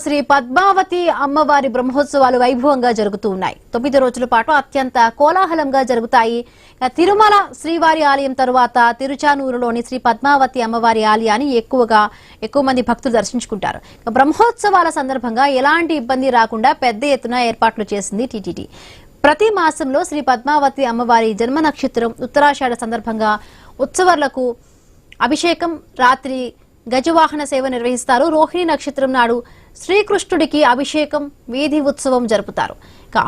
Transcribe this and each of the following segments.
శ్రీ పద్మావతి అమ్మవారి బ్రహ్మోత్సవాలు వైభవంగా జరుగుతూ ఉన్నాయి. 9 రోజుల పాటు అత్యంత కోలాహలంగా జరుగుతాయి. తిరుమల శ్రీవారి ఆలయం తరువాత తిరుచానూరులోని శ్రీ పద్మావతి అమ్మవారి ఆలయాన్ని ఎక్కువ మంది భక్తులు దర్శించుకుంటారు. బ్రహ్మోత్సవాల సందర్భంగా ఎలాంటి ఇబ్బంది రాకుండా పెద్ద ఎత్తున ఏర్పాట్లు చేసింది టీటీడీ. ప్రతి మాసంలో శ్రీ పద్మావతి అమ్మవారి జన్మ నక్షత్రం ఉత్తరాషాఢ సందర్భంగా ఉత్సవాలకు అభిషేకం, రాత్రి గజవాహన సేవ నిర్వహిస్తారు. రోహిణి నక్షత్రం నాడు శ్రీకృష్ణుడికి అభిషేకం, వీధి ఉత్సవం జరుపుతారు.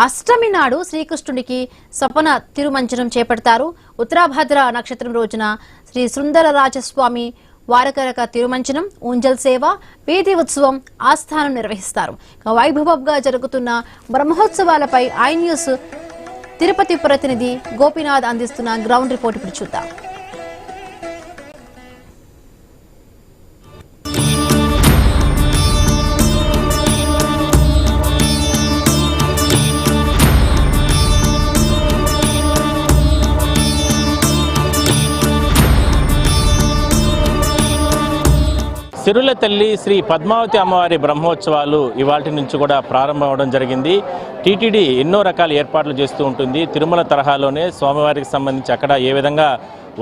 అష్టమి నాడు శ్రీకృష్ణుడికి సపన తిరుమంజనం చేపడతారు. ఉత్తరాభద్ర నక్షత్రం రోజున శ్రీ సుందరరాజస్వామి వారకరక తిరుమంజనం, ఊంజల్ సేవ, వీధి ఉత్సవం, ఆస్థానం నిర్వహిస్తారు. వైభవంగా జరుగుతున్న బ్రహ్మోత్సవాలపై ఐ న్యూస్ తిరుపతి ప్రతినిధి గోపీనాథ్ అందిస్తున్న గ్రౌండ్ రిపోర్ట్ ఇప్పుడు చూద్దాం. సిరుల తల్లి శ్రీ పద్మావతి అమ్మవారి బ్రహ్మోత్సవాలు ఇవాల్టి నుంచి కూడా ప్రారంభం అవడం జరిగింది. టీటీడీ ఎన్నో రకాల ఏర్పాట్లు చేస్తూ ఉంటుంది. తిరుమల తరహాలోనే స్వామివారికి సంబంధించి అక్కడ ఏ విధంగా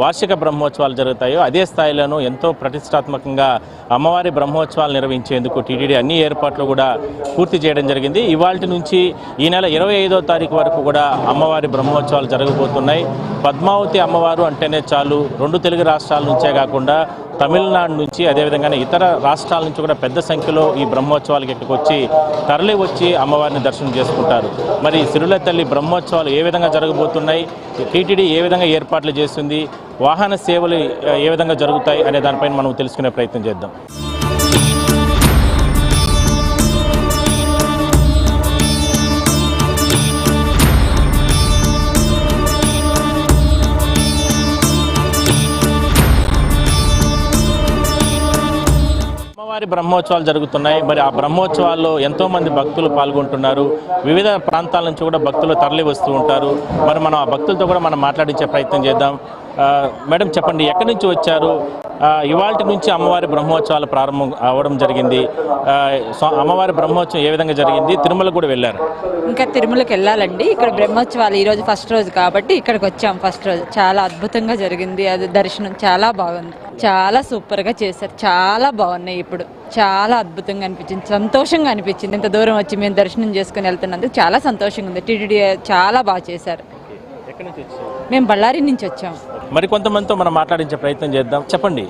వార్షిక బ్రహ్మోత్సవాలు జరుగుతాయో అదే స్థాయిలోనూ ఎంతో ప్రతిష్టాత్మకంగా అమ్మవారి బ్రహ్మోత్సవాలు నిర్వహించేందుకు టీటీడీ అన్ని ఏర్పాట్లు కూడా పూర్తి చేయడం జరిగింది. ఇవాల్టి నుంచి ఈ నెల 25వ తారీఖు వరకు కూడా అమ్మవారి బ్రహ్మోత్సవాలు జరగబోతున్నాయి. పద్మావతి అమ్మవారు అంటేనే చాలు 2 తెలుగు రాష్ట్రాల నుంచే కాకుండా తమిళనాడు నుంచి, అదేవిధంగా ఇతర రాష్ట్రాల నుంచి కూడా పెద్ద సంఖ్యలో ఈ బ్రహ్మోత్సవాలకు ఇక్కడికి వచ్చి తరలి వచ్చి అమ్మవారిని దర్శనం చేసుకుంటారు. మరి సిరుల తల్లి బ్రహ్మోత్సవాలు ఏ విధంగా జరగబోతున్నాయి, టీటీడీ ఏ విధంగా ఏర్పాట్లు చేస్తుంది, వాహన సేవలు ఏ విధంగా జరుగుతాయి అనే దానిపైన మనం తెలుసుకునే ప్రయత్నం చేద్దాం. బ్రహ్మోత్సవాలు జరుగుతున్నాయి. మరి ఆ బ్రహ్మోత్సవాల్లో ఎంతో మంది భక్తులు పాల్గొంటున్నారు. వివిధ ప్రాంతాల నుంచి కూడా భక్తులు తరలి వస్తూ ఉంటారు. మరి మనం ఆ భక్తులతో కూడా మనం మాట్లాడించే ప్రయత్నం చేద్దాం. మేడం, చెప్పండి, ఎక్కడి నుంచి వచ్చారు? ఇవాల్టి నుంచి అమ్మవారి బ్రహ్మోత్సవాలు ప్రారంభం అవ్వడం జరిగింది. అమ్మవారి బ్రహ్మోత్సవం ఏ విధంగా జరిగింది? తిరుమల కూడా వెళ్ళారు? ఇంకా తిరుమలకి వెళ్ళాలండి. ఇక్కడ బ్రహ్మోత్సవాలు ఈరోజు ఫస్ట్ రోజు కాబట్టి ఇక్కడికి వచ్చాం. ఫస్ట్ రోజు చాలా అద్భుతంగా జరిగింది. అది దర్శనం చాలా బాగుంది. చాలా సూపర్గా చేశారు. చాలా బాగున్నాయి. ఇప్పుడు చాలా అద్భుతంగా అనిపించింది, సంతోషంగా అనిపించింది. ఇంత దూరం వచ్చి మేము దర్శనం చేసుకుని వెళ్తున్నందుకు చాలా సంతోషంగా ఉంది. టీటీడీ చాలా బాగా చేశారు. మేము బళ్ళారి నుంచి వచ్చాము. మరి కొంతమందితో మనం మాట్లాడించే ప్రయత్నం చేద్దాం. చెప్పండి,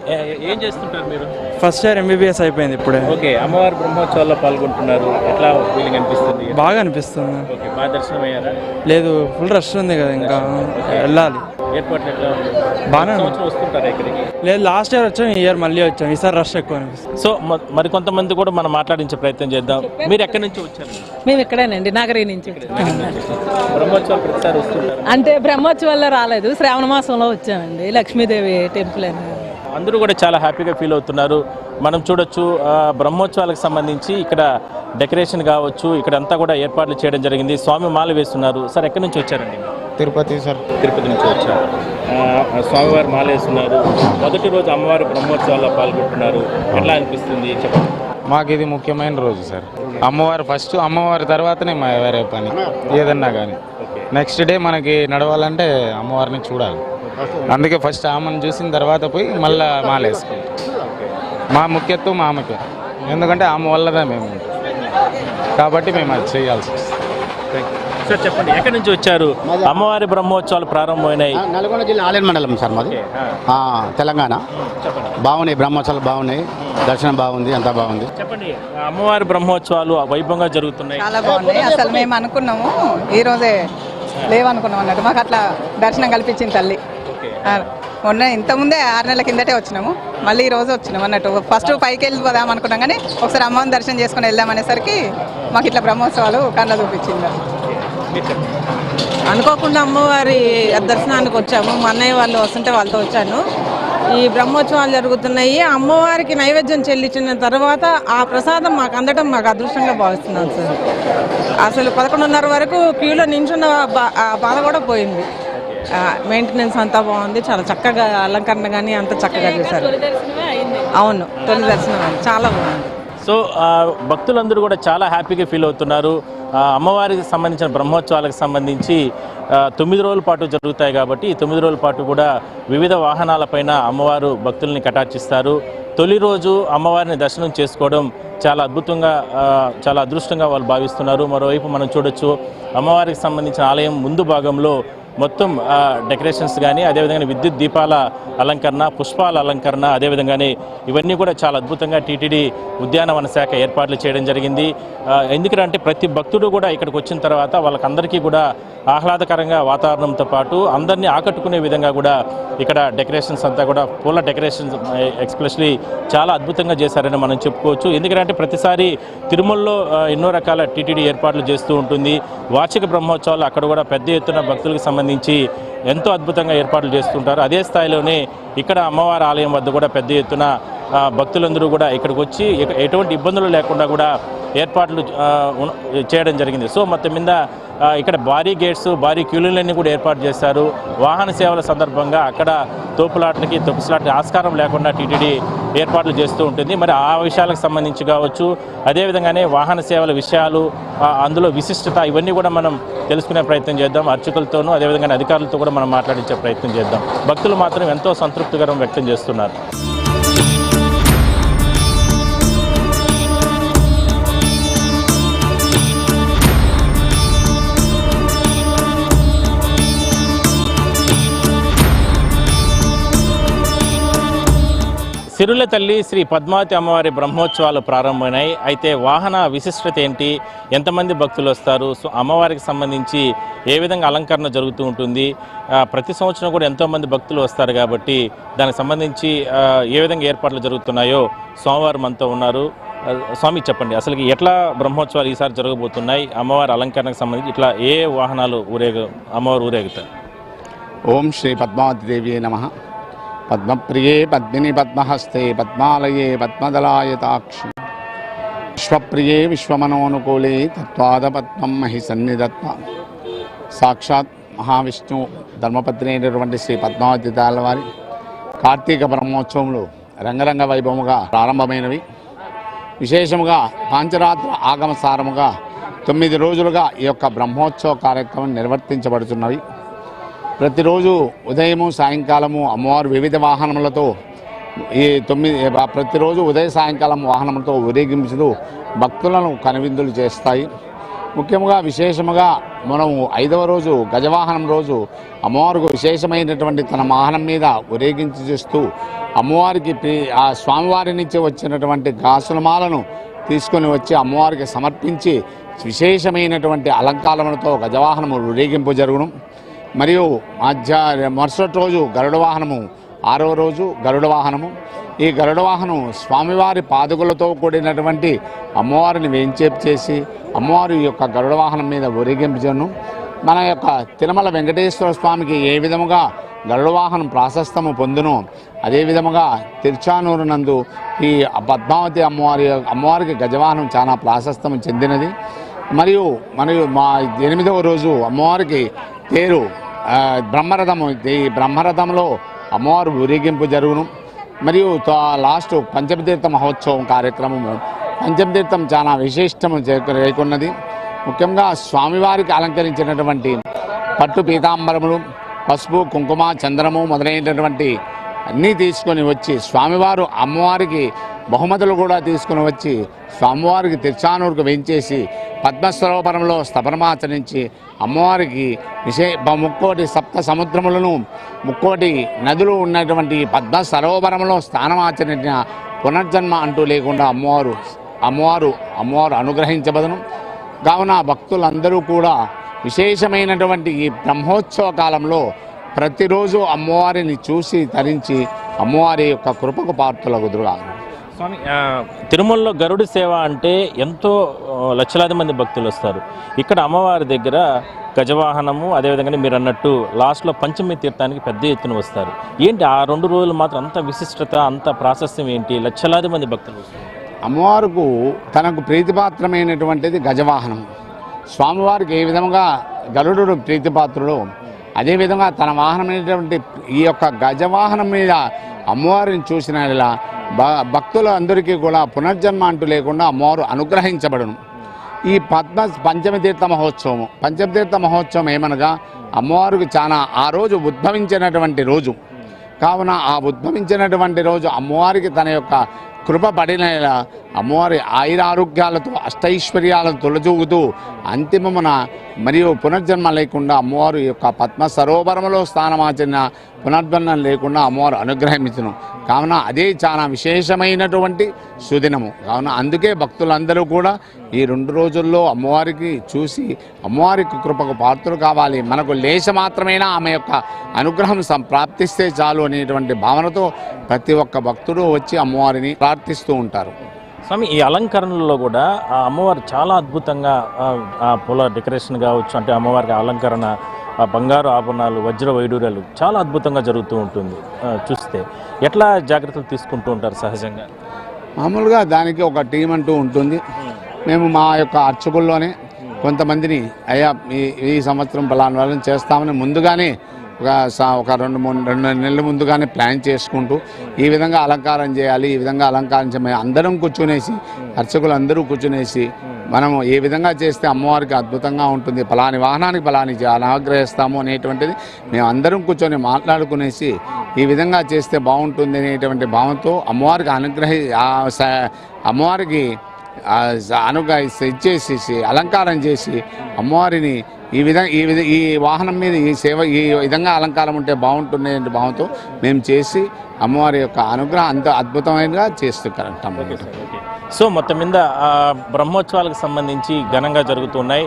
ఏం చేస్తుంటారు మీరు? ఫస్ట్ ఇయర్ MBBS అయిపోయింది ఇప్పుడే. ఓకే, అమ్మవారి బ్రహ్మోత్సవాల్లో పాల్గొంటున్నారు. ఎట్లా ఫీలింగ్ అనిపిస్తుంది? బాగా అనిపిస్తుంది. ఓకే, బాగా దర్శనం అయ్యారా? లేదు, ఫుల్ రష్ ఉంది కదా, ఇంకా వెళ్ళాలి. ఏర్పాట్లు ఎట్లా ఉంది? బాగానే వస్తుంటారా ఇక్కడికి? లేదు, లాస్ట్ ఇయర్ వచ్చాం, ఈ ఇయర్ మళ్ళీ వచ్చాం. ఈసారి రష్ ఎక్కువ అనిపిస్తుంది. సో మరి కొంతమంది కూడా మనం మాట్లాడించే ప్రయత్నం చేద్దాం. మీరు ఎక్కడి నుంచి వచ్చారు? మేము ఇక్కడేనండి, నగరీ నుంచి. బ్రహ్మోత్సవాలు ప్రతిసారి వస్తుంటారు? అంటే బ్రహ్మోత్సవాల్లో రాలేదు, శ్రావణ మాసంలో వచ్చామండి. లక్ష్మీదేవి టెంపుల్ అని. అందరూ కూడా చాలా హ్యాపీగా ఫీల్ అవుతున్నారు. మనం చూడొచ్చు, బ్రహ్మోత్సవాలకు సంబంధించి ఇక్కడ డెకరేషన్ కావచ్చు, ఇక్కడంతా కూడా ఏర్పాట్లు చేయడం జరిగింది. స్వామి మాల వేస్తున్నారు. సార్, ఎక్కడి నుంచి వచ్చారండి? తిరుపతి సార్. తిరుపతి నుంచి వచ్చారు. స్వామివారి మాల వేస్తున్నారు. మొదటి రోజు అమ్మవారి బ్రహ్మోత్సవాల్లో పాల్గొంటున్నారు. ఎట్లా అనిపిస్తుంది చెప్పండి? మాకు ఇది ముఖ్యమైన రోజు సార్. అమ్మవారు ఫస్ట్, అమ్మవారి తర్వాతనే మా వేరే పని ఏదన్నా కానీ. నెక్స్ట్ డే మనకి నడవాలంటే అమ్మవారిని చూడాలి. అందుకే ఫస్ట్ ఆమెను చూసిన తర్వాత పోయి మళ్ళీ మాల వేసుకుంటాం. మా ముఖ్యత్వం ఆమెకే, ఎందుకంటే ఆమె వల్లదా మేము, కాబట్టి మేము అది చేయాల్సి వస్తుంది. సార్, చెప్పండి, ఎక్కడి నుంచి వచ్చారు? అమ్మవారి బ్రహ్మోత్సవాలు ప్రారంభమైనాయి. నల్గొండ జిల్లా ఆలేరు మండలం సార్ మాది, తెలంగాణ. బాగున్నాయి బ్రహ్మోత్సవాలు, బాగున్నాయి. దర్శనం బాగుంది, అంతా బాగుంది. చెప్పండి, అమ్మవారి బ్రహ్మోత్సవాలు వైభవంగా జరుగుతున్నాయి. చాలా బాగున్నాయి. అసలు మేము అనుకున్నాము ఈ రోజే లేవనుకున్నాం అన్నట్టు. మాకు అట్లా దర్శనం కల్పించింది తల్లి. మొన్న ఇంతకుముందే 6 నెలల కిందటే వచ్చినాము, మళ్ళీ ఈ రోజు వచ్చినాం అన్నట్టు. ఫస్ట్ పైకి వెళ్ళిపోదాం అనుకున్నాం, కానీ ఒకసారి అమ్మవారిని దర్శనం చేసుకుని వెళ్దాం అనేసరికి మాకు ఇట్లా బ్రహ్మోత్సవాలు కళ్ళ చూపించింది. అనుకోకుండా అమ్మవారి దర్శనానికి వచ్చాము. మా అన్నయ్య వాళ్ళు వస్తుంటే వాళ్ళతో వచ్చాను. ఈ బ్రహ్మోత్సవాలు జరుగుతున్నాయి. అమ్మవారికి నైవేద్యం చెల్లించిన తర్వాత ఆ ప్రసాదం మాకు అందడం మాకు అదృష్టంగా భావిస్తున్నాను సార్. అసలు 11:30 వరకు క్యూలో నించున్న బాధ కూడా పోయింది. మెయింటెనెన్స్ అంతా బాగుంది. చాలా చక్కగా అలంకరణ కానీ అంత చక్కగా చేశారు. అవును, తొలి దర్శనం చాలా బాగుంది. సో భక్తులందరూ కూడా చాలా హ్యాపీగా ఫీల్ అవుతున్నారు. అమ్మవారికి సంబంధించిన బ్రహ్మోత్సవాలకు సంబంధించి 9 రోజుల పాటు జరుగుతాయి కాబట్టి ఈ 9 రోజుల పాటు కూడా వివిధ వాహనాలపైన అమ్మవారు భక్తుల్ని కటాక్షిస్తారు. తొలి రోజు అమ్మవారిని దర్శనం చేసుకోవడం చాలా అద్భుతంగా, చాలా అదృష్టంగా వాళ్ళు భావిస్తున్నారు. మరోవైపు మనం చూడొచ్చు, అమ్మవారికి సంబంధించిన ఆలయం ముందు భాగంలో మొత్తం డెకరేషన్స్ కానీ, అదేవిధంగా విద్యుత్ దీపాల అలంకరణ, పుష్పాల అలంకరణ, అదేవిధంగానే ఇవన్నీ కూడా చాలా అద్భుతంగా టీటీడీ ఉద్యానవన శాఖ ఏర్పాట్లు చేయడం జరిగింది. ఎందుకంటే ప్రతి భక్తుడు కూడా ఇక్కడికి వచ్చిన తర్వాత వాళ్ళకందరికీ కూడా ఆహ్లాదకరంగా వాతావరణంతో పాటు అందరినీ ఆకట్టుకునే విధంగా కూడా ఇక్కడ డెకరేషన్స్ అంతా కూడా పూల డెకరేషన్స్ ఎక్స్పెషలీ చాలా అద్భుతంగా చేశారని మనం చెప్పుకోవచ్చు. ఎందుకంటే ప్రతిసారి తిరుమలలో ఎన్నో రకాల టీటీడీ ఏర్పాట్లు చేస్తూ ఉంటుంది. వార్షిక బ్రహ్మోత్సవాలు అక్కడ కూడా పెద్ద ఎత్తున భక్తులకు సంబంధించి ఎంతో అద్భుతంగా ఏర్పాట్లు చేస్తుంటారు. అదే స్థాయిలోనే ఇక్కడ అమ్మవారి ఆలయం వద్ద కూడా పెద్ద ఎత్తున భక్తులందరూ కూడా ఇక్కడికి వచ్చి ఎటువంటి ఇబ్బందులు లేకుండా కూడా ఏర్పాట్లు చేయడం జరిగింది. సో మొత్తం మీద ఇక్కడ భారీ గేట్స్, భారీ క్యూలన్నీ కూడా ఏర్పాటు చేశారు. వాహన సేవల సందర్భంగా అక్కడ తోపులాట్లకి తొక్కులాట్లకి ఆస్కారం లేకుండా టీటీడీ ఏర్పాట్లు చేస్తూ ఉంటుంది. మరి ఆ విషయాలకు సంబంధించి కావచ్చు, అదేవిధంగానే వాహన సేవల విషయాలు, అందులో విశిష్టత, ఇవన్నీ కూడా మనం తెలుసుకునే ప్రయత్నం చేద్దాం. అర్చకులతోనూ అదేవిధంగా అధికారులతో కూడా మనం మాట్లాడించే ప్రయత్నం చేద్దాం. భక్తులు మాత్రం ఎంతో సంతృప్తికరం వ్యక్తం చేస్తున్నారు. సిరుల తల్లి శ్రీ పద్మావతి అమ్మవారి బ్రహ్మోత్సవాలు ప్రారంభమైనాయి. అయితే వాహన విశిష్టత ఏంటి, ఎంతమంది భక్తులు వస్తారు, సో అమ్మవారికి సంబంధించి ఏ విధంగా అలంకరణ జరుగుతూ ఉంటుంది, ప్రతి సంవత్సరం కూడా ఎంతోమంది భక్తులు వస్తారు కాబట్టి దానికి సంబంధించి ఏ విధంగా ఏర్పాట్లు జరుగుతున్నాయో స్వామివారు మనతో ఉన్నారు. స్వామి చెప్పండి, అసలు ఎట్లా బ్రహ్మోత్సవాలు ఈసారి జరగబోతున్నాయి, అమ్మవారి అలంకరణకు సంబంధించి ఇట్లా ఏ వాహనాలు అమ్మవారు ఊరేగుతారు? ఓం శ్రీ పద్మావతి దేవి నమః. పద్మప్రియే పద్మిని పద్మహస్తే పద్మాలయే పద్మదలాయతాక్షి విశ్వప్రియే విశ్వమనోనుకూలే తత్వాద పద్మం మహి సన్నిధత్వ. సాక్షాత్ మహావిష్ణు ధర్మపత్ని అయినటువంటి శ్రీ పద్మావతి తాళ్ళవారి కార్తీక బ్రహ్మోత్సవములు రంగరంగ వైభవముగా ప్రారంభమైనవి. విశేషముగా పాంచరాత్ర ఆగమ సారముగా 9 రోజులుగా ఈ యొక్క బ్రహ్మోత్సవ కార్యక్రమం నిర్వర్తించబడుతున్నవి. ప్రతిరోజు ఉదయము సాయంకాలము అమ్మవారు వివిధ వాహనములతో ప్రతిరోజు ఉదయ సాయంకాలం వాహనంతో ఊరేగింపులు భక్తులను కనువిందులు చేస్తాయి. ముఖ్యంగా విశేషముగా మనము 5వ రోజు గజవాహనం రోజు అమ్మవారికి విశేషమైనటువంటి తన వాహనం మీద ఊరేగించి చేస్తూ అమ్మవారికి ఆ స్వామివారి నుంచి వచ్చినటువంటి గాసులమాలను తీసుకొని వచ్చి అమ్మవారికి సమర్పించి విశేషమైనటువంటి అలంకారములతో గజవాహనము ఊరేగింపు జరుగును. మరియు మరుసటి రోజు గరుడ వాహనము, 6వ రోజు గరుడ వాహనము. ఈ గరుడ వాహనం స్వామివారి పాదుకలతో కూడినటువంటి అమ్మవారిని వేంచేపు చేసి అమ్మవారి యొక్క గరుడ వాహనం మీద ఊరేగింపును. మన యొక్క తిరుమల వెంకటేశ్వర స్వామికి ఏ విధముగా గరుడ వాహనం ప్రాశస్తము పొందును, అదేవిధముగా తిరుచానూరు నందు ఈ పద్మావతి అమ్మవారికి గజవాహనం చాలా ప్రాశస్తము చెందినది. మరియు మా 8వ రోజు అమ్మవారికి తేరు బ్రహ్మరథము. ఈ బ్రహ్మరథంలో అమ్మవారు ఊరేగింపు జరుగును. మరియు లాస్ట్ పంచమతీర్థ మహోత్సవం కార్యక్రమము. పంచమతీర్థం చాలా విశిష్టము చేకున్నది. ముఖ్యంగా స్వామివారికి అలంకరించినటువంటి పట్టు పీతాంబరములు, పసుపు, కుంకుమ, చంద్రము మొదలైనటువంటి అన్నీ తీసుకొని వచ్చి స్వామివారు అమ్మవారికి బహుమతులు కూడా తీసుకుని వచ్చి స్వామివారికి తిరుచానూరుకు వేయించేసి పద్మస్వరూపంలో స్థపనమాచరించి అమ్మవారికి ముక్కోటి సప్త సముద్రములను 30 నదులు ఉన్నటువంటి పద్మ సరోవరంలో స్నానమాచరించిన పునర్జన్మ అంటూ లేకుండా అమ్మవారు అనుగ్రహించబడును. కావున భక్తులందరూ కూడా విశేషమైనటువంటి ఈ బ్రహ్మోత్సవ కాలంలో ప్రతిరోజు అమ్మవారిని చూసి తరించి అమ్మవారి యొక్క కృపకు పాత్రలగుదురుగా. స్వామి, తిరుమలలో గరుడ సేవ అంటే ఎంతో లక్షలాది మంది భక్తులు వస్తారు. ఇక్కడ అమ్మవారి దగ్గర గజవాహనము, అదేవిధంగా మీరు అన్నట్టు లాస్ట్లో పంచమి తీర్థానికి పెద్ద ఎత్తున వస్తారు. ఏంటి ఆ 2 రోజులు మాత్రం అంత విశిష్టత, అంత ప్రాశస్త్యం ఏంటి? లక్షలాది మంది భక్తులు వస్తారు. అమ్మవారికి తనకు ప్రీతిపాత్రమైనటువంటిది గజవాహనం. స్వామివారికి ఏ విధంగా గరుడు ప్రీతిపాత్రుడు, అదేవిధంగా తన వాహనమైనటువంటి ఈ యొక్క గజవాహనం మీద అమ్మవారిని చూసిన ఇలా భక్తులు అందరికీ కూడా పునర్జన్మ అంటూ లేకుండా అమ్మవారు అనుగ్రహించబడును. ఈ పంచమతీర్థ మహోత్సవం ఏమనగా అమ్మవారికి చాలా ఆ రోజు ఉద్భవించినటువంటి రోజు కావున ఆ ఉద్భవించినటువంటి రోజు అమ్మవారికి తన యొక్క కృప పడిన అమ్మవారి ఆయురారోగ్యాలతో అష్టైశ్వర్యాలను తొలచూగుతూ అంతిమమున మరియు పునర్జన్మ లేకుండా అమ్మవారు యొక్క పద్మ సరోవరములో స్థానమాచిన పునర్జన్మం లేకుండా అమ్మవారు అనుగ్రహించును. కావున అదే చాలా విశేషమైనటువంటి సుదినము. కావున అందుకే భక్తులందరూ కూడా ఈ 2 రోజుల్లో అమ్మవారికి చూసి అమ్మవారికి కృపకు పాత్రలు కావాలి, మనకు లేశ మాత్రమేనా ఆమె యొక్క అనుగ్రహం ప్రాప్తిస్తే చాలు అనేటువంటి భావనతో ప్రతి ఒక్క భక్తుడు వచ్చి అమ్మవారిని ప్రార్థిస్తూ ఉంటారు. స్వామి, ఈ అలంకరణలో కూడా ఆ అమ్మవారు చాలా అద్భుతంగా ఆ పూల డెకరేషన్ కావచ్చు, అంటే అమ్మవారికి అలంకరణ, ఆ బంగారు ఆభరణాలు, వజ్ర వైడూర్యాలు చాలా అద్భుతంగా జరుగుతూ ఉంటుంది. చూస్తే ఎట్లా జాగ్రత్తలు తీసుకుంటూ ఉంటారు సహజంగా? మామూలుగా దానికి ఒక టీం అంటూ ఉంటుంది. మేము మా యొక్క అర్చకుల్లోనే కొంతమందిని అయ్యా ఈ సంవత్సరం పలానా వాళ్ళని చేస్తామని ముందుగానే ఒక 2 నెలల ముందుగానే ప్లాన్ చేసుకుంటూ ఈ విధంగా అలంకారం చేయాలి, ఈ విధంగా అలంకరించమే అందరం కూర్చునేసి, అర్చకులు అందరూ కూర్చునేసి మనం ఏ విధంగా చేస్తే అమ్మవారికి అద్భుతంగా ఉంటుంది, పలాని వాహనానికి పలాని అనుగ్రహిస్తాము అనేటువంటిది మేము అందరం కూర్చొని మాట్లాడుకునేసి ఈ విధంగా చేస్తే బాగుంటుంది అనేటువంటి భావంతో అమ్మవారికి అమ్మవారికి ఇచ్చేసేసి అలంకారం చేసి అమ్మవారిని ఈ వాహనం మీద ఈ సేవ ఈ విధంగా అలంకారం ఉంటే బాగుంటుంది అనే భావంతో మేము చేసి అమ్మవారి యొక్క అనుగ్రహం అంత అద్భుతమైనగా చేస్తుంటాం. సో మొత్తం మీద బ్రహ్మోత్సవాలకు సంబంధించి ఘనంగా జరుగుతున్నాయి.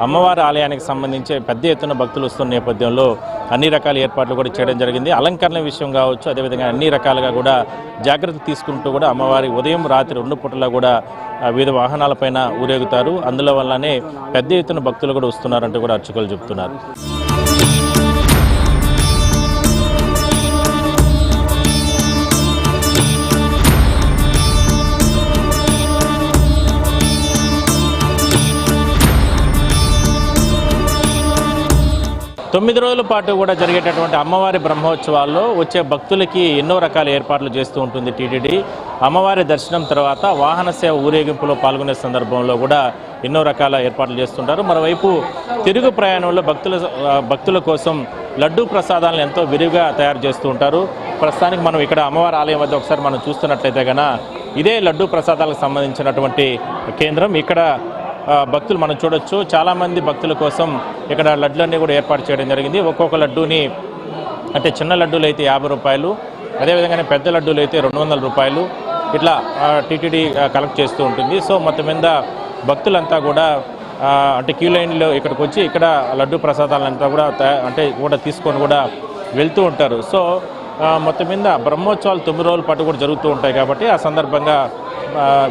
అమ్మవారి ఆలయానికి సంబంధించి పెద్ద ఎత్తున భక్తులు వస్తున్న నేపథ్యంలో అన్ని రకాల ఏర్పాట్లు కూడా చేయడం జరిగింది. అలంకరణ విషయం కావచ్చు, అదేవిధంగా అన్ని రకాలుగా కూడా జాగ్రత్త తీసుకుంటూ కూడా అమ్మవారి ఉదయం రాత్రి 2 పూటలా కూడా వివిధ వాహనాలపైన ఊరేగుతారు. అందులో వల్లనే పెద్ద ఎత్తున భక్తులు కూడా వస్తున్నారంటూ కూడా అర్చకులు చెప్తున్నారు. తొమ్మిది రోజుల పాటు కూడా జరిగేటటువంటి అమ్మవారి బ్రహ్మోత్సవాల్లో వచ్చే భక్తులకి ఎన్నో రకాల ఏర్పాట్లు చేస్తూ ఉంటుంది టీటీడీ. అమ్మవారి దర్శనం తర్వాత వాహన సేవ ఊరేగింపులో పాల్గొనే సందర్భంలో కూడా ఎన్నో రకాల ఏర్పాట్లు చేస్తుంటారు. మరోవైపు తిరుగు ప్రయాణంలో భక్తుల కోసం లడ్డూ ప్రసాదాలను ఎంతో విరివిగా తయారు చేస్తూ ఉంటారు. ప్రస్తుతానికి మనం ఇక్కడ అమ్మవారి ఆలయం వద్ద ఒకసారి మనం చూస్తున్నట్లయితే కనుక ఇదే లడ్డూ ప్రసాదాలకు సంబంధించినటువంటి కేంద్రం. ఇక్కడ భక్తులు మనం చూడొచ్చు, చాలామంది భక్తుల కోసం ఇక్కడ లడ్డులన్నీ కూడా ఏర్పాటు చేయడం జరిగింది. ఒక్కొక్క లడ్డూని, అంటే చిన్న లడ్డూలు అయితే 50 రూపాయలు, అదేవిధంగానే పెద్ద లడ్డూలు అయితే 200 రూపాయలు ఇట్లా టీటీడీ కలెక్ట్ చేస్తూ ఉంటుంది. సో మొత్తం మీద భక్తులంతా కూడా అంటే క్యూ లైన్లో ఇక్కడికి వచ్చి ఇక్కడ లడ్డూ ప్రసాదాలంతా కూడా తీసుకొని కూడా వెళ్తూ ఉంటారు. సో మొత్తం మీద బ్రహ్మోత్సవాలు 9 రోజుల పాటు కూడా జరుగుతూ ఉంటాయి కాబట్టి ఆ సందర్భంగా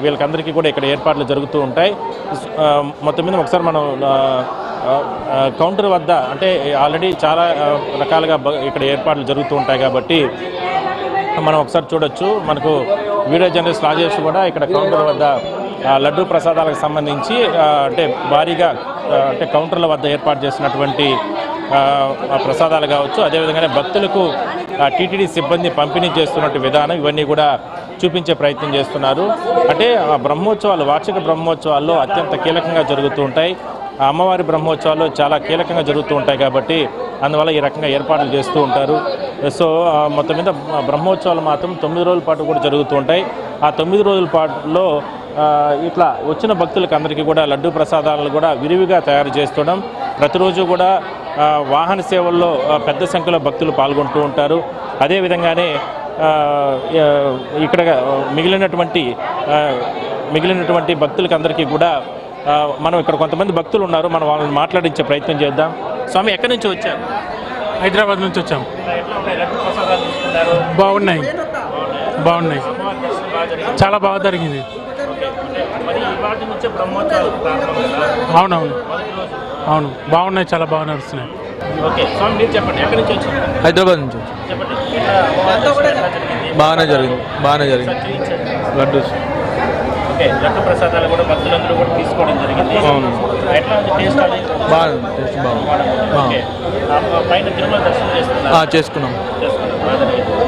వీళ్ళకందరికీ కూడా ఇక్కడ ఏర్పాట్లు జరుగుతూ ఉంటాయి. మొత్తం మీద ఒకసారి మనం కౌంటర్ వద్ద, అంటే ఆల్రెడీ చాలా రకాలుగా ఇక్కడ ఏర్పాట్లు జరుగుతూ ఉంటాయి కాబట్టి మనం ఒకసారి చూడొచ్చు. మనకు వీడియో జర్నలిస్ట్ రాజేష్ కూడా ఇక్కడ కౌంటర్ వద్ద లడ్డూ ప్రసాదాలకు సంబంధించి అంటే భారీగా అంటే కౌంటర్ల వద్ద ఏర్పాటు చేసినటువంటి ప్రసాదాలు కావచ్చు, అదేవిధంగానే భక్తులకు టీటీడీ సిబ్బంది పంపిణీ చేస్తున్నట్టు విధానం ఇవన్నీ కూడా చూపించే ప్రయత్నం చేస్తున్నారు. అంటే ఆ బ్రహ్మోత్సవాలు, వార్షిక బ్రహ్మోత్సవాల్లో అత్యంత కీలకంగా జరుగుతూ ఉంటాయి. ఆ అమ్మవారి బ్రహ్మోత్సవాలు చాలా కీలకంగా జరుగుతూ ఉంటాయి కాబట్టి అందువల్ల ఈ రకంగా ఏర్పాట్లు చేస్తూ ఉంటారు. సో మొత్తం మీద బ్రహ్మోత్సవాలు మాత్రం 9 రోజుల పాటు కూడా జరుగుతూ ఉంటాయి. ఆ 9 రోజుల పాటులో ఇట్లా వచ్చిన భక్తులకు అందరికీ కూడా లడ్డూ ప్రసాదాలను కూడా విరివిగా తయారు చేస్తుండడం, ప్రతిరోజు కూడా వాహన సేవల్లో పెద్ద సంఖ్యలో భక్తులు పాల్గొంటూ ఉంటారు. అదేవిధంగానే ఇక్కడ మిగిలినటువంటి భక్తులకి అందరికీ కూడా మనం ఇక్కడ కొంతమంది భక్తులు ఉన్నారు, మనం వాళ్ళని మాట్లాడించే ప్రయత్నం చేద్దాం. స్వామి, ఎక్కడి నుంచి వచ్చారు? హైదరాబాద్ నుంచి వచ్చాం. బాగున్నాయి, చాలా బాగా జరిగింది. అవును బాగున్నాయి, చాలా బాగా నడుస్తున్నాయి. హైదరాబాద్ నుంచి బాగానే జరిగింది లడ్డు ప్రసాదాలు కూడా భక్తులందరూ కూడా తీసుకోవడం జరిగింది. ఎట్లా ఉంది టేస్ట్? బాగుంది, టేస్ట్ బాగుంది. పైన తిరుమల దర్శనం చేసుకున్నాం.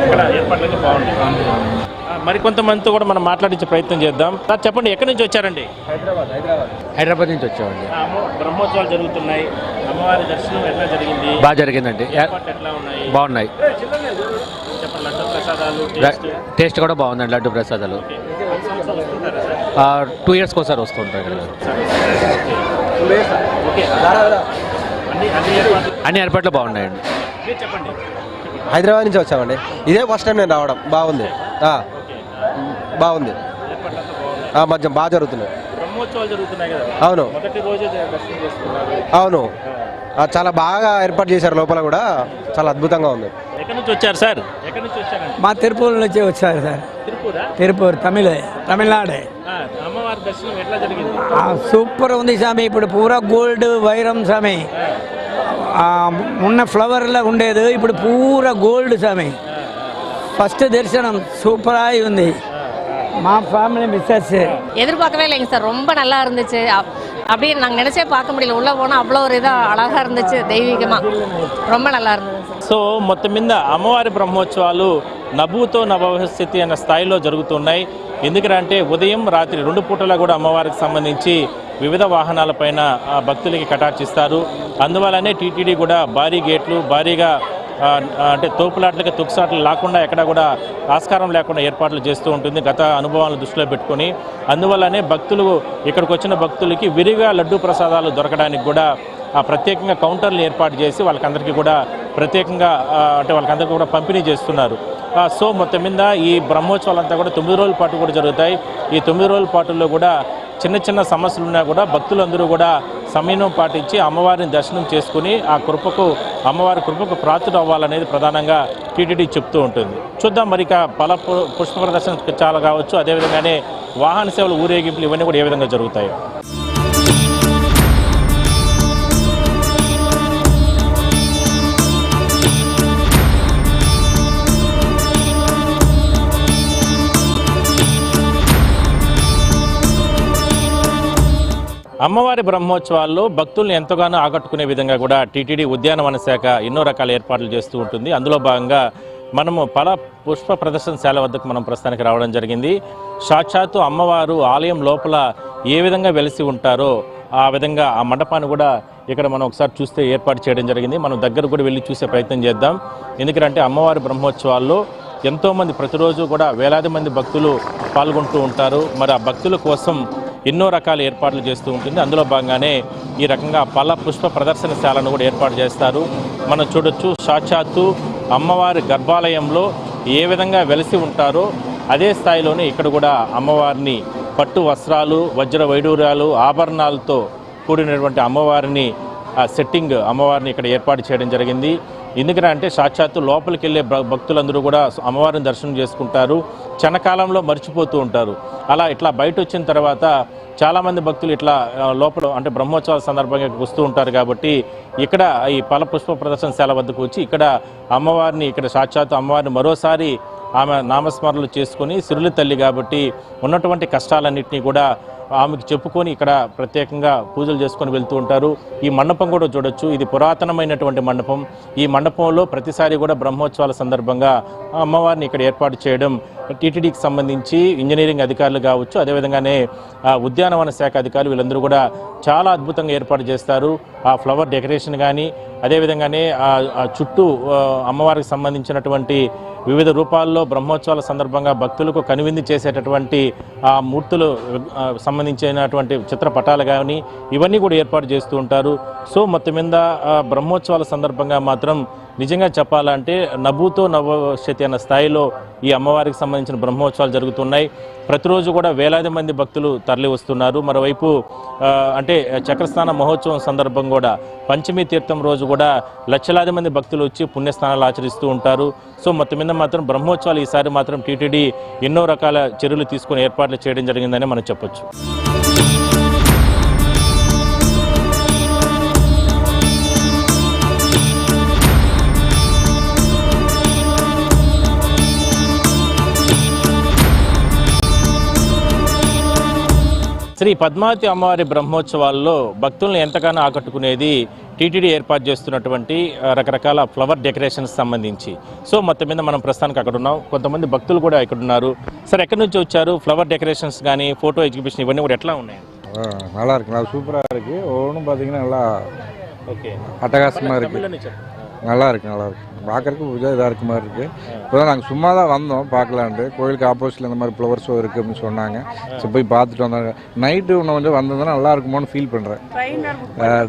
ఇక్కడ ఏర్పాట్లకి బాగుంటాయి. మరికొంతమందితో కూడా మనం మాట్లాడించే ప్రయత్నం చేద్దాం. సార్ చెప్పండి, ఎక్కడి నుంచి వచ్చారండి? హైదరాబాద్ నుంచి వచ్చామండి. బ్రహ్మోత్సవాలు జరుగుతున్నాయి, అమ్మవారి దర్శనం ఎట్లా జరిగింది? బాగా జరిగిందండి. ఏర్పాట్లు ఎట్లా ఉన్నాయి? బాగున్నాయి. చెప్పండి, లడ్డు ప్రసాదాలు టేస్ట్ కూడా బాగుందండి. లడ్డు ప్రసాదాలు 2 yearsకి ఒకసారి వస్తుంటాయి. అన్ని ఏర్పాట్లు బాగున్నాయండి. చెప్పండి. హైదరాబాద్ నుంచి వచ్చామండి. ఇదే ఫస్ట్ టైం నేను రావడం. బాగుంది, బాగుంది. మధ్య బాగా జరుగుతున్నాయి. బ్రహ్మోత్సవాలు జరుగుతున్నాయి కదా? అవును, మొదటి రోజే దర్శనం చేసుకున్నారు. అవును. చాలా బాగా ఏర్పాటు చేశారు. లోపల కూడా చాలా అద్భుతంగా ఉంది. ఎక్కడి నుంచి వచ్చారు సార్? ఎక్కడి నుంచి వచ్చారండి? మా తిరుపూర్ నుంచి వచ్చారు సార్. తిరుపూర్ తమిళనాడే. అమ్మవారి దర్శనం ఎట్లా జరిగింది? సూపర్ ఉంది స్వామి. ఇప్పుడు పూరా గోల్డ్ వైరం స్వామి. ఉన్న ఫ్లవర్లా ఉండేది ఇప్పుడు పూరా గోల్డ్ స్వామి. ఫస్ట్ దర్శనం సూப்பரா ఉంది. మా ஃபேமிலி மிஸ்ஸஸ் எதிர்பார்க்கவே இல்லைங்க சார். ரொம்ப நல்லா இருந்துச்சு. அப்படியே நாங்கள் நினைச்சே பார்க்க முடியல. உள்ளே போனால் அவ்வளோ ஒரு இதாக அழகாக இருந்துச்சு, தெய்வீகமாக ரொம்ப நல்லா இருந்தது. సో మొత్తం మీద అమ్మవారి బ్రహ్మోత్సవాలు నభూతో నభవిష్యతి అన్న స్థాయిలో జరుగుతున్నాయి. ఎందుకంటే ఉదయం రాత్రి 2 పూటలా కూడా అమ్మవారికి సంబంధించి వివిధ వాహనాలపైన భక్తులకి కటాక్షిస్తారు. అందువల్లనే టీటీడీ కూడా భారీ గేట్లు, భారీగా అంటే తోపులాట్లకి తొక్సాట్లు లేకుండా ఎక్కడ కూడా ఆస్కారం లేకుండా ఏర్పాట్లు చేస్తూ ఉంటుంది గత అనుభవాలను దృష్టిలో పెట్టుకొని. అందువల్లనే భక్తులు ఇక్కడికి వచ్చిన భక్తులకి విరిగా లడ్డు ప్రసాదాలు దొరకడానికి కూడా ప్రత్యేకంగా కౌంటర్లు ఏర్పాటు చేసి వాళ్ళకందరికీ కూడా ప్రత్యేకంగా అంటే వాళ్ళకందరికీ కూడా పంపిణీ చేస్తున్నారు. సో మొత్తం మీద ఈ బ్రహ్మోత్సవాలంతా కూడా 9 రోజుల పాటు కూడా జరుగుతాయి. ఈ 9 రోజుల పాటుల్లో కూడా చిన్న చిన్న సమస్యలు ఉన్నా కూడా భక్తులందరూ కూడా సమయం పాటించి అమ్మవారిని దర్శనం చేసుకుని అమ్మవారి కృపకు ప్రాప్తులు అవ్వాలనేది ప్రధానంగా టీటీడీ చెప్తూ ఉంటుంది. చూద్దాం మరి ఇక పుష్ప ప్రదర్శన చాలా కావచ్చు, అదేవిధంగానే వాహన సేవలు, ఊరేగింపులు ఇవన్నీ కూడా ఏ విధంగా జరుగుతాయి. అమ్మవారి బ్రహ్మోత్సవాల్లో భక్తుల్ని ఎంతగానో ఆకట్టుకునే విధంగా కూడా టీటీడీ ఉద్యానవన శాఖ ఎన్నో రకాల ఏర్పాట్లు చేస్తూ ఉంటుంది. అందులో భాగంగా మనము పుష్ప ప్రదర్శనశాల వద్దకు మనం ప్రస్తుతానికి రావడం జరిగింది. సాక్షాత్తు అమ్మవారు ఆలయం లోపల ఏ విధంగా వెలిసి ఉంటారో ఆ విధంగా ఆ మండపాన్ని కూడా ఇక్కడ మనం ఒకసారి చూస్తే ఏర్పాటు చేయడం జరిగింది. మనం దగ్గర కూడా వెళ్ళి చూసే ప్రయత్నం చేద్దాం. ఎందుకంటే అమ్మవారి బ్రహ్మోత్సవాల్లో ఎంతోమంది ప్రతిరోజు కూడా వేలాది మంది భక్తులు పాల్గొంటూ ఉంటారు. మరి ఆ భక్తుల కోసం ఎన్నో రకాల ఏర్పాట్లు చేస్తూ ఉంటుంది. అందులో భాగంగానే ఈ రకంగా పుష్ప ప్రదర్శనశాలను కూడా ఏర్పాటు చేస్తారు. మనం చూడొచ్చు, సాక్షాత్తు అమ్మవారి గర్భాలయంలో ఏ విధంగా వెలిసి ఉంటారో అదే స్థాయిలోనే ఇక్కడ కూడా అమ్మవారిని పట్టు వస్త్రాలు, వజ్ర వైడూర్యాలు, ఆభరణాలతో కూడినటువంటి అమ్మవారిని సెట్టింగ్ అమ్మవారిని ఇక్కడ ఏర్పాటు చేయడం జరిగింది. ఎందుకంటే సాక్షాత్తు లోపలికి వెళ్ళే భక్తులందరూ కూడా అమ్మవారిని దర్శనం చేసుకుంటారు. క్షణకాలంలో మర్చిపోతూ ఉంటారు. అలా ఇట్లా బయట వచ్చిన తర్వాత చాలామంది భక్తులు ఇట్లా లోపల అంటే బ్రహ్మోత్సవాల సందర్భంగా వస్తూ ఉంటారు. కాబట్టి ఇక్కడ ఈ పుష్ప ప్రదర్శనశాల వద్దకు వచ్చి ఇక్కడ అమ్మవారిని ఇక్కడ సాక్షాత్తు అమ్మవారిని మరోసారి ఆమె నామస్మరణలు చేసుకొని సిరుల తల్లి కాబట్టి ఉన్నటువంటి కష్టాలన్నింటినీ కూడా ఆమెకు చెప్పుకొని ఇక్కడ ప్రత్యేకంగా పూజలు చేసుకొని వెళ్తూ ఉంటారు. ఈ మండపం కూడా చూడొచ్చు, ఇది పురాతనమైనటువంటి మండపం. ఈ మండపంలో ప్రతిసారి కూడా బ్రహ్మోత్సవాల సందర్భంగా అమ్మవారిని ఇక్కడ ఏర్పాటు చేయడం టీటీడీకి సంబంధించి ఇంజనీరింగ్ అధికారులు కావచ్చు, అదేవిధంగానే ఉద్యానవన శాఖ అధికారులు వీళ్ళందరూ కూడా చాలా అద్భుతంగా ఏర్పాటు చేస్తారు. ఆ ఫ్లవర్ డెకరేషన్ కానీ అదేవిధంగానే చుట్టూ అమ్మవారికి సంబంధించినటువంటి వివిధ రూపాల్లో బ్రహ్మోత్సవాల సందర్భంగా భక్తులకు కనువిందు చేసేటటువంటి ఆ మూర్తులు సంబంధించినటువంటి చిత్రపటాలు కానీ ఇవన్నీ కూడా ఏర్పాటు చేస్తూ ఉంటారు. సో మొత్తం మీద బ్రహ్మోత్సవాల సందర్భంగా మాత్రం నిజంగా చెప్పాలంటే నభూతో నభవిష్యతి అన్న స్థాయిలో ఈ అమ్మవారికి సంబంధించిన బ్రహ్మోత్సవాలు జరుగుతున్నాయి. ప్రతిరోజు కూడా వేలాది మంది భక్తులు తరలి వస్తున్నారు. మరోవైపు అంటే చక్రస్నాన మహోత్సవం సందర్భం కూడా పంచమి తీర్థం రోజు కూడా లక్షలాది మంది భక్తులు వచ్చి పుణ్యస్నానాలు ఆచరిస్తూ ఉంటారు. సో మొత్తం మీద మాత్రం బ్రహ్మోత్సవాలు ఈసారి మాత్రం టీటీడీ ఎన్నో రకాల చర్యలు తీసుకుని ఏర్పాట్లు చేయడం జరిగిందని మనం చెప్పొచ్చు. శ్రీ పద్మావతి అమ్మవారి బ్రహ్మోత్సవాల్లో భక్తులను ఎంతగానో ఆకట్టుకునేది టీటీడీ ఏర్పాటు చేస్తున్నటువంటి రకరకాల ఫ్లవర్ డెకరేషన్స్ సంబంధించి. సో మొత్తం మీద మనం ప్రస్తుతానికి అక్కడ ఉన్నాం. కొంతమంది భక్తులు కూడా ఇక్కడ ఉన్నారు. సార్ ఎక్కడి నుంచి వచ్చారు? ఫ్లవర్ డెకరేషన్స్ కానీ ఫోటో ఎగ్జిబిషన్ ఇవన్నీ కూడా ఎట్లా ఉన్నాయి? நல்லா இருக்கு, நல்லா சூப்பராக இருக்கு. ஒவ்வொன்றும் பார்த்தீங்கன்னா நல்லா அட்டகாசமாக இருக்கு. நல்லா இருக்கு, நல்லா இருக்கு. பார்க்கறதுக்கு புதுசாக இதாக இருக்க மாதிரி இருக்குது. இப்போ தான் நாங்கள் சும்மா தான் வந்தோம் பார்க்கலான்ட்டு. கோயிலுக்கு ஆப்போசிட்டில் இந்த மாதிரி ஃப்ளவர் ஷோ இருக்குது அப்படின்னு சொன்னாங்க. ஸோ போய் பார்த்துட்டு வந்தாங்க. நைட்டு இன்னும் கொஞ்சம் வந்ததுன்னா நல்லா இருக்குமோன்னு ஃபீல் பண்ணுறேன்.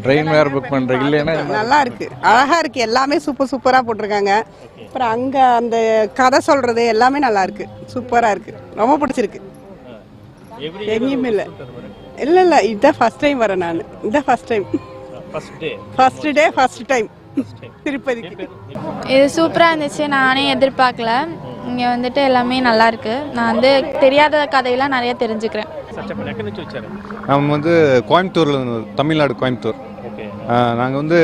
ட்ரெயின் வேறு புக் பண்ணுறேன். இல்லைன்னா நல்லா இருக்கு, அழகா இருக்கு. எல்லாமே சூப்பராக போட்டிருக்காங்க. அப்புறம் அங்கே அந்த கதை சொல்றது எல்லாமே நல்லா இருக்கு, சூப்பராக இருக்கு. ரொம்ப பிடிச்சிருக்கு. எங்கேயுமே இல்லை இல்லை இதுதான் ஃபர்ஸ்ட் டைம் வரேன் நான். இதுதான் ஃபர்ஸ்ட் டைம், ஃபர்ஸ்ட் டைம் திருப்பதிக்கு. இது சூப்பராக இருந்துச்சு. நானே எதிர்பார்க்கல. இங்கே வந்துட்டு எல்லாமே நல்லா இருக்கு. நான் வந்து தெரியாத கதையெல்லாம் நிறைய தெரிஞ்சுக்கிறேன். நம்ம வந்து கோயம்புத்தூரில், தமிழ்நாடு கோயம்புத்தூர். நாங்கள் வந்து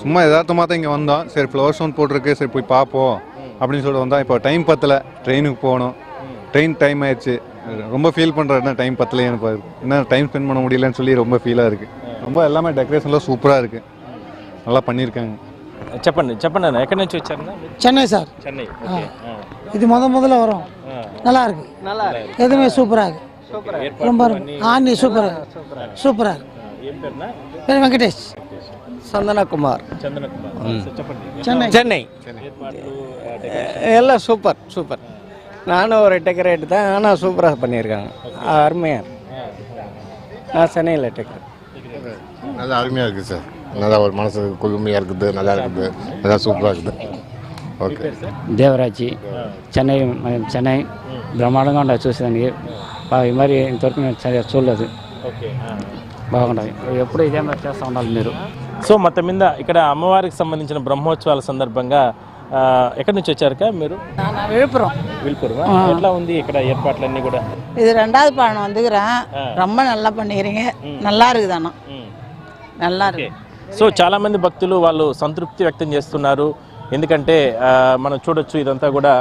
சும்மா யதார்த்தமாக தான் இங்கே வந்தோம். சரி ஃப்ளவர் ஷோ போட்டிருக்கு, சரி போய் பார்ப்போம் அப்படின்னு சொல்லிட்டு வந்தோம். இப்போ டைம் பத்தலை, ட்ரெயினுக்கு போகணும். ட்ரெயின் டைம் ஆயிடுச்சு. ரொம்ப ஃபீல் பண்ணுறேன், டைம் பத்தலை எனக்கு. என்ன டைம் ஸ்பெண்ட் பண்ண முடியலன்னு சொல்லி ரொம்ப ஃபீலாக இருக்குது. ரொம்ப எல்லாமே டெக்கரேஷன்லாம் சூப்பராக இருக்குது, நல்லா பண்ணியிருக்காங்க. చెప్పండి అన్న, ఎక్కడి నుంచి వచ్చారన్నా? சென்னை சார். చెన్నై. இது முதல்ல வரும். நல்லா இருக்கு, எதுவுமே சூப்பராக இருக்கு. ரொம்ப ஆண்டி சூப்பராக இருக்கு. பேர் வெங்கடேஷ். சந்தனகுமார். சென்னை. எல்லாம் சூப்பர். நானும் ஒரு டெக்கரேட் தான், ஆனால் சூப்பராக பண்ணியிருக்காங்க. அருமையாக. நான் சென்னையில் டெக்கரேட். நல்லா அருமையாக இருக்குது சார். நல்லா ஒரு மனசுக்கு குளுமையாக இருக்குது, நல்லா இருக்குது, நல்லா சூப்பராக இருக்குது. ఓకే. దేవరాజి చెన్నై బ్రహ్మాండంగా ఉండదు చూసేదానికి. ఈ మరి ఇంతవరకు నేను చూడలేదు. బాగుంటుంది. ఎప్పుడు ఇదే మరి చేస్తూ ఉండాలి మీరు. సో మొత్తం మీద ఇక్కడ అమ్మవారికి సంబంధించిన బ్రహ్మోత్సవాల సందర్భంగా ఎక్కడి నుంచి వచ్చారు మీరు? விழுப்புரம். ఎట్లా ఉంది ఇక్కడ ఏర్పాట్లన్నీ కూడా? இது 2வது பாடம் வந்துக்கிறேன். ரொம்ப நல்லா பண்ணிக்கிறீங்க. நல்லா இருக்குது అన్న, நல்லா இருக்கு. సో చాలా మంది భక్తులు వాళ్ళు సంతృప్తి వ్యక్తం చేస్తున్నారు. ఎందుకంటే మనం చూడొచ్చు ఇదంతా కూడా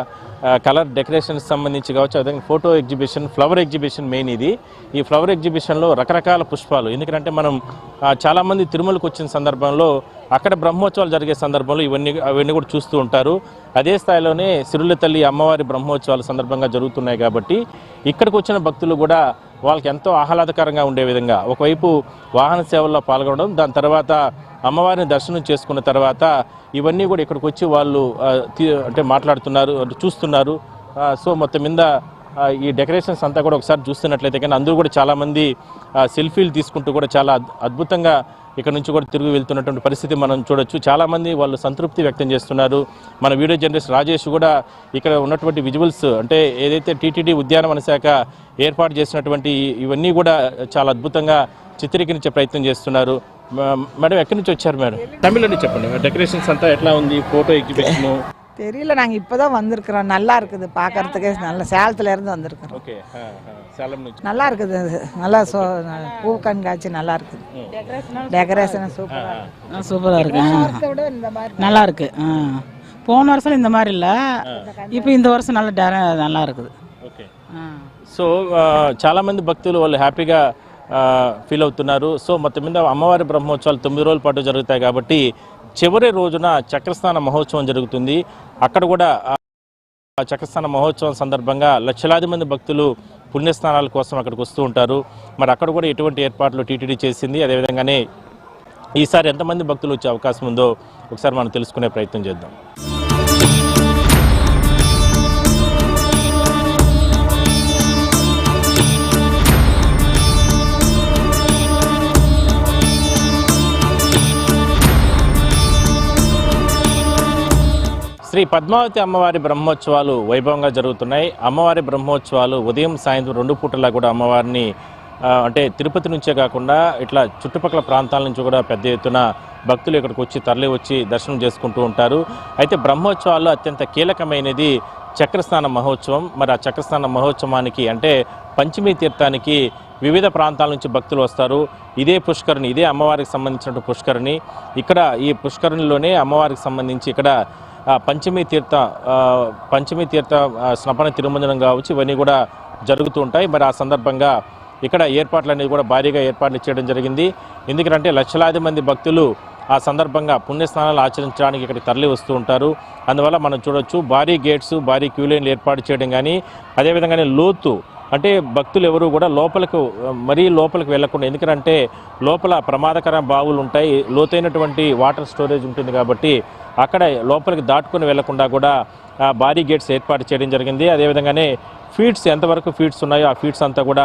కలర్ డెకరేషన్స్ సంబంధించి కావచ్చు, అదే photo exhibition, flower exhibition main ఇది. ఈ ఫ్లవర్ ఎగ్జిబిషన్లో రకరకాల పుష్పాలు, ఎందుకంటే మనం చాలామంది తిరుమలకు వచ్చిన సందర్భంలో అక్కడ బ్రహ్మోత్సవాలు జరిగే సందర్భంలో అవన్నీ కూడా చూస్తూ ఉంటారు. అదే స్థాయిలోనే సిరుల తల్లి అమ్మవారి బ్రహ్మోత్సవాల సందర్భంగా జరుగుతున్నాయి కాబట్టి ఇక్కడికి వచ్చిన భక్తులు కూడా వాళ్ళకి ఎంతో ఆహ్లాదకరంగా ఉండే విధంగా ఒకవైపు వాహన సేవల్లో పాల్గొనడం, దాని తర్వాత అమ్మవారిని దర్శనం చేసుకున్న తర్వాత ఇవన్నీ కూడా ఇక్కడికి వచ్చి వాళ్ళు అంటే మాట్లాడుతున్నారు, చూస్తున్నారు. సో మొత్తం మీద ఈ డెకరేషన్స్ అంతా కూడా ఒకసారి చూస్తున్నట్లయితే కానీ అందరూ కూడా చాలామంది సెల్ఫీలు తీసుకుంటూ కూడా చాలా అద్భుతంగా ఇక్కడ నుంచి కూడా తిరిగి వెళ్తున్నటువంటి పరిస్థితి మనం చూడొచ్చు. చాలామంది వాళ్ళు సంతృప్తి వ్యక్తం చేస్తున్నారు. మన వీడియో జర్నలిస్ట్ రాజేష్ కూడా ఇక్కడ ఉన్నటువంటి విజువల్స్, అంటే ఏదైతే టీటీడీ ఉద్యానవన శాఖ ఏర్పాటు చేసినటువంటి ఇవన్నీ కూడా చాలా అద్భుతంగా చిత్రీకరించే ప్రయత్నం చేస్తున్నారు. మేడం ఎక్కడి నుంచి వచ్చారు మేడం? తమిళలో చెప్పండి, డెకరేషన్స్ అంతా ఎట్లా ఉంది? ఫోటో ఎగ్జిబిషన్ தெரியல, நாங்கள் இப்போ தான் வந்திருக்கிறோம். நல்லா இருக்குது பார்க்கறதுக்கு. நல்ல சேலத்துல இருந்து வந்திருக்கிறோம். ఓకే. సేలం నుంచి நல்லா இருக்குது. நல்லா பூ கண்காட்சி நல்லா இருக்குது. டெக்கரேஷன் சூப்பராக இருக்கு. நல்லா இருக்கு. போன வருஷம் இந்த மாதிரி இல்லை, இப்போ இந்த வருஷம் நல்லா இருக்குது. ఓకే. సో చాలామంది భక్తులు వాళ్ళు హ్యాపీగా ఫీల్ అవుతున్నారు. సో మొత్తం మీద అమ్మవారి బ్రహ్మోత్సవాలు 9 రోజుల పాటు జరుగుతాయి కాబట్టి చివరి రోజున చక్రస్నాన మహోత్సవం జరుగుతుంది. అక్కడ కూడా చక్రస్నాన మహోత్సవం సందర్భంగా లక్షలాది మంది భక్తులు పుణ్యస్నానాల కోసం అక్కడికి వస్తూ ఉంటారు. మరి అక్కడ కూడా ఎటువంటి ఏర్పాట్లు టీటీడీ చేసింది, అదేవిధంగానే ఈసారి ఎంతమంది భక్తులు వచ్చే అవకాశం ఉందో ఒకసారి మనం తెలుసుకునే ప్రయత్నం చేద్దాం. శ్రీ పద్మావతి అమ్మవారి బ్రహ్మోత్సవాలు వైభవంగా జరుగుతున్నాయి. అమ్మవారి బ్రహ్మోత్సవాలు ఉదయం సాయంత్రం 2 పూటలా కూడా అమ్మవారిని అంటే తిరుపతి నుంచే కాకుండా ఇట్లా చుట్టుపక్కల ప్రాంతాల నుంచి కూడా పెద్ద ఎత్తున భక్తులు ఇక్కడికి వచ్చి తరలి వచ్చి దర్శనం చేసుకుంటూ ఉంటారు. అయితే బ్రహ్మోత్సవాల్లో అత్యంత కీలకమైనది చక్రస్నాన మహోత్సవం. మరి ఆ చక్రస్నాన మహోత్సవానికి అంటే పంచమీ తీర్థానికి వివిధ ప్రాంతాల నుంచి భక్తులు వస్తారు. ఇదే పుష్కరిణి, ఇదే అమ్మవారికి సంబంధించిన పుష్కరిణి. ఇక్కడ ఈ పుష్కరిణిలోనే అమ్మవారికి సంబంధించి ఇక్కడ పంచమీ తీర్థ స్నపన తిరుమంజనం కావచ్చు, ఇవన్నీ కూడా జరుగుతూ ఉంటాయి. మరి ఆ సందర్భంగా ఇక్కడ ఏర్పాట్లు అనేది కూడా భారీగా ఏర్పాట్లు చేయడం జరిగింది. ఎందుకంటే లక్షలాది మంది భక్తులు ఆ సందర్భంగా పుణ్యస్నానాలు ఆచరించడానికి ఇక్కడికి తరలి వస్తూ ఉంటారు. అందువల్ల మనం చూడొచ్చు భారీ గేట్స్, భారీ క్యూ లైన్లు ఏర్పాటు చేయడం కానీ, అదేవిధంగానే లోతు అంటే భక్తులు ఎవరు కూడా మరీ లోపలికి వెళ్లకుండా, ఎందుకంటే లోపల ప్రమాదకర బావులు ఉంటాయి, లోతైనటువంటి వాటర్ స్టోరేజ్ ఉంటుంది కాబట్టి అక్కడ లోపలికి దాటుకొని వెళ్లకుండా కూడా భారీ గేట్స్ ఏర్పాటు చేయడం జరిగింది. అదేవిధంగానే ఫీట్స్ ఎంతవరకు ఫీట్స్ ఉన్నాయో ఆ ఫీట్స్ అంతా కూడా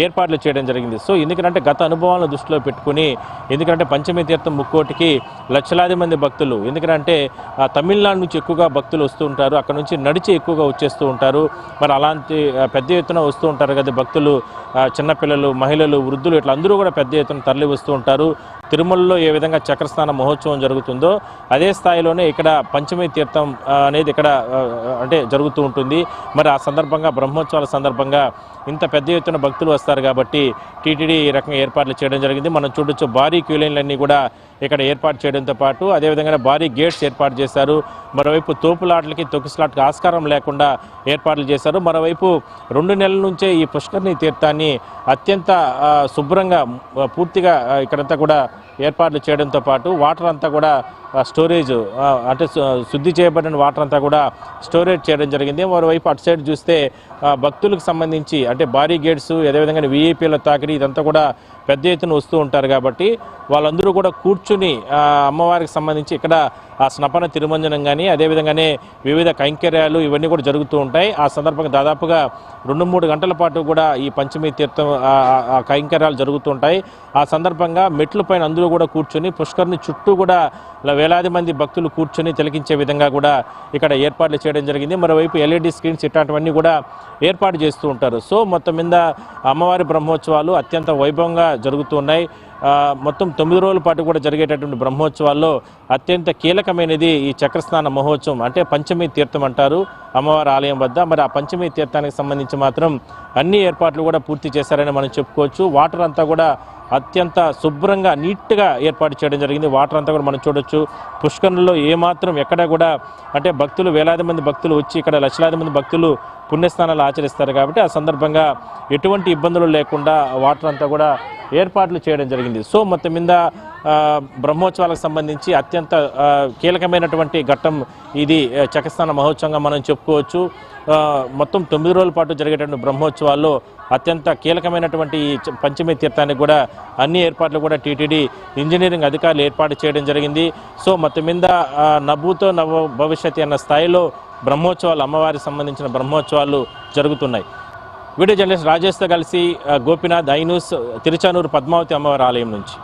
ఏర్పాట్లు చేయడం జరిగింది. సో ఎందుకంటే గత అనుభవాలను దృష్టిలో పెట్టుకుని, ఎందుకంటే పంచమి తీర్థం ముక్కోటికి లక్షలాది మంది భక్తులు, ఎందుకంటే తమిళనాడు నుంచి ఎక్కువగా భక్తులు వస్తూ ఉంటారు, అక్కడ నుంచి నడిచి ఎక్కువగా వచ్చేస్తూ ఉంటారు. మరి అలాంటి పెద్ద ఎత్తున వస్తూ ఉంటారు కదా భక్తులు, చిన్నపిల్లలు, మహిళలు, వృద్ధులు ఇట్లా అందరూ కూడా పెద్ద ఎత్తున తరలి వస్తూ ఉంటారు. తిరుమలలో ఏ విధంగా చక్రస్నాన మహోత్సవం జరుగుతుందో అదే స్థాయిలోనే ఇక్కడ పంచమి తీర్థం అనేది ఇక్కడ అంటే జరుగుతూ ఉంటుంది. మరి ఆ సందర్భంగా బ్రహ్మోత్సవాల సందర్భంగా ఇంత పెద్ద ఎత్తున భక్తులు వస్తారు కాబట్టి టీటీడీ ఈ రకంగా ఏర్పాట్లు చేయడం జరిగింది. మనం చూడొచ్చు భారీ క్యూ లైన్లన్నీ కూడా ఇక్కడ ఏర్పాటు చేయడంతో పాటు అదేవిధంగా భారీ గేట్స్ ఏర్పాటు చేశారు. మరోవైపు తోపులాటలకి, తొక్కిసలాటకి ఆస్కారం లేకుండా ఏర్పాట్లు చేశారు. మరోవైపు 2 నెలల నుంచే ఈ పుష్కరిణి తీర్థాన్ని అత్యంత శుభ్రంగా పూర్తిగా ఇక్కడంతా కూడా ఏర్పాట్లు చేయడంతో పాటు వాటర్ అంతా కూడా స్టోరేజ్ అంటే శుద్ధి చేయబడిన వాటర్ అంతా కూడా స్టోరేజ్ చేయడం జరిగింది. మరోవైపు అటు సైడ్ చూస్తే భక్తులకు సంబంధించి అంటే భారీ గేట్స్, అదేవిధంగా వీఐపీల తాకిడి ఇదంతా కూడా పెద్ద ఎత్తున వస్తూ ఉంటారు కాబట్టి వాళ్ళందరూ కూడా కూర్చుని అమ్మవారికి సంబంధించి ఇక్కడ ఆ స్నపన తిరుమంజనం కానీ, అదేవిధంగానే వివిధ కైంకర్యాలు ఇవన్నీ కూడా జరుగుతూ ఉంటాయి. ఆ సందర్భంగా దాదాపుగా 2-3 గంటల పాటు కూడా ఈ పంచమి తీర్థం కైంకర్యాలు జరుగుతూ ఉంటాయి. ఆ సందర్భంగా మెట్ల పైన అందరూ కూడా కూర్చొని పుష్కరిణి చుట్టూ కూడా వేలాది మంది భక్తులు కూర్చొని తిలకించే విధంగా కూడా ఇక్కడ ఏర్పాట్లు చేయడం జరిగింది. మరోవైపు ఎల్ఈడి స్క్రీన్స్ ఇట్లాంటివన్నీ కూడా ఏర్పాటు చేస్తూ ఉంటారు. సో మొత్తం మీద అమ్మవారి బ్రహ్మోత్సవాలు అత్యంత వైభవంగా జరుగుతూ ఉన్నాయి. మొత్తం 9 రోజుల పాటు కూడా జరిగేటటువంటి బ్రహ్మోత్సవాల్లో అత్యంత కీలకమైనది ఈ చక్రస్నాన మహోత్సవం, అంటే పంచమి తీర్థం అంటారు అమ్మవారి ఆలయం వద్ద. మరి ఆ పంచమి తీర్థానికి సంబంధించి మాత్రం అన్ని ఏర్పాట్లు కూడా పూర్తి చేశారని మనం చెప్పుకోవచ్చు. వాటర్ అంతా కూడా అత్యంత శుభ్రంగా నీట్గా ఏర్పాటు చేయడం జరిగింది. వాటర్ అంతా కూడా మనం చూడొచ్చు. పుష్కరంలో ఏమాత్రం ఎక్కడ కూడా అంటే భక్తులు వేలాది మంది భక్తులు వచ్చి ఇక్కడ లక్షలాది మంది భక్తులు పుణ్యస్నానాలు ఆచరిస్తారు కాబట్టి ఆ సందర్భంగా ఎటువంటి ఇబ్బందులు లేకుండా వాటర్ అంతా కూడా ఏర్పాట్లు చేయడం జరిగింది. సో మొత్తం మీద బ్రహ్మోత్సవాలకు సంబంధించి అత్యంత కీలకమైనటువంటి ఘట్టం ఇది చక్రస్నాన మహోత్సవంగా మనం చెప్పుకోవచ్చు. మొత్తం 9 రోజుల పాటు జరిగేటువంటి బ్రహ్మోత్సవాల్లో అత్యంత కీలకమైనటువంటి ఈ పంచమి తీర్థానికి కూడా అన్ని ఏర్పాట్లు కూడా టీటీడీ ఇంజనీరింగ్ అధికారులు ఏర్పాటు చేయడం జరిగింది. సో మొత్తం మీద నభూతో నవ భవిష్యత్ అన్న స్థాయిలో బ్రహ్మోత్సవాలు, అమ్మవారికి సంబంధించిన బ్రహ్మోత్సవాలు జరుగుతున్నాయి. వీడియో జర్నలిస్ట్ రాజేష్తో కలిసి గోపీనాథ్, ఐ న్యూస్, తిరుచానూరు పద్మావతి అమ్మవారి ఆలయం నుంచి.